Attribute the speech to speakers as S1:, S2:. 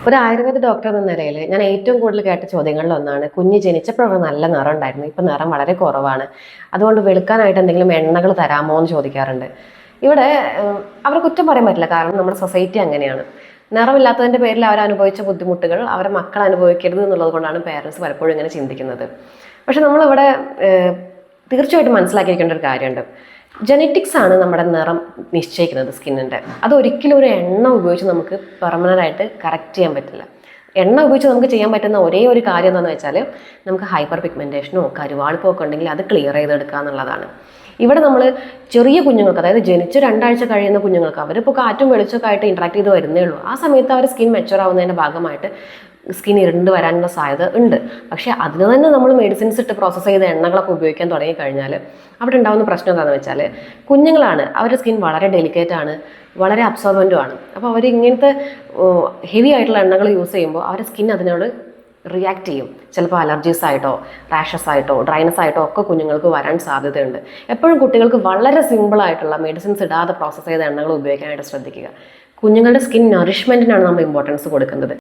S1: ഒരു ആയുർവേദ ഡോക്ടർ എന്ന നിലയിൽ ഞാൻ ഏറ്റവും കൂടുതൽ കേട്ട ചോദ്യങ്ങളിൽ ഒന്നാണ്, കുഞ്ഞ് ജനിച്ചപ്പോൾ നല്ല നിറം ഉണ്ടായിരുന്നു, ഇപ്പം നിറം വളരെ കുറവാണ്, അതുകൊണ്ട് വെളുക്കാനായിട്ട് എന്തെങ്കിലും എണ്ണകൾ തരാമോ എന്ന് ചോദിക്കാറുണ്ട്. ഇവിടെ അവരെ കുറ്റം പറയാൻ പറ്റില്ല, കാരണം നമ്മുടെ സൊസൈറ്റി അങ്ങനെയാണ്. നിറമില്ലാത്തതിൻ്റെ പേരിൽ അവർ അനുഭവിച്ച ബുദ്ധിമുട്ടുകൾ അവരെ മക്കൾ അനുഭവിക്കരുത് എന്നുള്ളത് കൊണ്ടാണ് പേരൻസ് പലപ്പോഴും ഇങ്ങനെ ചിന്തിക്കുന്നത്. പക്ഷെ നമ്മളിവിടെ തീർച്ചയായിട്ടും മനസ്സിലാക്കിയിരിക്കേണ്ട ഒരു കാര്യമുണ്ട്. ജെനറ്റിക്സ് ആണ് നമ്മുടെ നിറം നിശ്ചയിക്കുന്നത് സ്കിന്നിൻ്റെ. അതൊരിക്കലും ഒരു എണ്ണ ഉപയോഗിച്ച് നമുക്ക് പെർമനൻ്റായിട്ട് കറക്റ്റ് ചെയ്യാൻ പറ്റില്ല. എണ്ണ ഉപയോഗിച്ച് നമുക്ക് ചെയ്യാൻ പറ്റുന്ന ഒരേ ഒരു കാര്യം എന്താണെന്ന് വെച്ചാൽ, നമുക്ക് ഹൈപ്പർ പിഗ്മെൻറ്റേഷനോ കരുവാളിപ്പൊക്കെ ഉണ്ടെങ്കിൽ അത് ക്ലിയർ ചെയ്തെടുക്കുക എന്നുള്ളതാണ്. ഇവിടെ നമ്മൾ ചെറിയ കുഞ്ഞുങ്ങൾക്ക്, അതായത് ജനിച്ച് 2 ആഴ്ച കഴിയുന്ന കുഞ്ഞുങ്ങൾക്ക്, അവരിപ്പോൾ കാറ്റും വെളിച്ചമൊക്കെ ആയിട്ട് ഇൻട്രാക്ട് ചെയ്ത് വരുന്നേ ഉള്ളൂ. ആ സമയത്ത് അവർ സ്കിൻ മെച്ചുവർ ആവുന്നതിൻ്റെ ഭാഗമായിട്ട് സ്കിൻ ഇരുണ്ട് വരാനുള്ള സാധ്യത ഉണ്ട്. പക്ഷേ അതിന് തന്നെ നമ്മൾ മെഡിസിൻസ് ഇട്ട് പ്രോസസ്സ് ചെയ്ത എണ്ണകളൊക്കെ ഉപയോഗിക്കാൻ തുടങ്ങിക്കഴിഞ്ഞാൽ അവിടെ ഉണ്ടാകുന്ന പ്രശ്നം എന്താണെന്ന് വെച്ചാൽ, കുഞ്ഞുങ്ങളാണ്, അവരുടെ സ്കിൻ വളരെ ഡെലിക്കേറ്റ് ആണ്, വളരെ അബ്സോർബൻറ്റും ആണ്. അപ്പോൾ അവർ ഇങ്ങനത്തെ ഹെവി ആയിട്ടുള്ള എണ്ണകൾ യൂസ് ചെയ്യുമ്പോൾ അവരുടെ സ്കിൻ അതിനോട് റിയാക്ട് ചെയ്യും. ചിലപ്പോൾ അലർജീസ് ആയിട്ടോ റാഷസ് ആയിട്ടോ ഡ്രൈനസ് ആയിട്ടോ ഒക്കെ കുഞ്ഞുങ്ങൾക്ക് വരാൻ സാധ്യതയുണ്ട്. എപ്പോഴും കുട്ടികൾക്ക് വളരെ സിമ്പിളായിട്ടുള്ള മെഡിസിൻസ് ഇടാതെ പ്രോസസ്സ് ചെയ്ത എണ്ണകൾ ഉപയോഗിക്കാനായിട്ട് ശ്രദ്ധിക്കുക. കുഞ്ഞുങ്ങളുടെ സ്കിൻ നറിഷ്മെൻറ്റിനാണ് നമ്മൾ ഇമ്പോർട്ടൻസ് കൊടുക്കുന്നത്.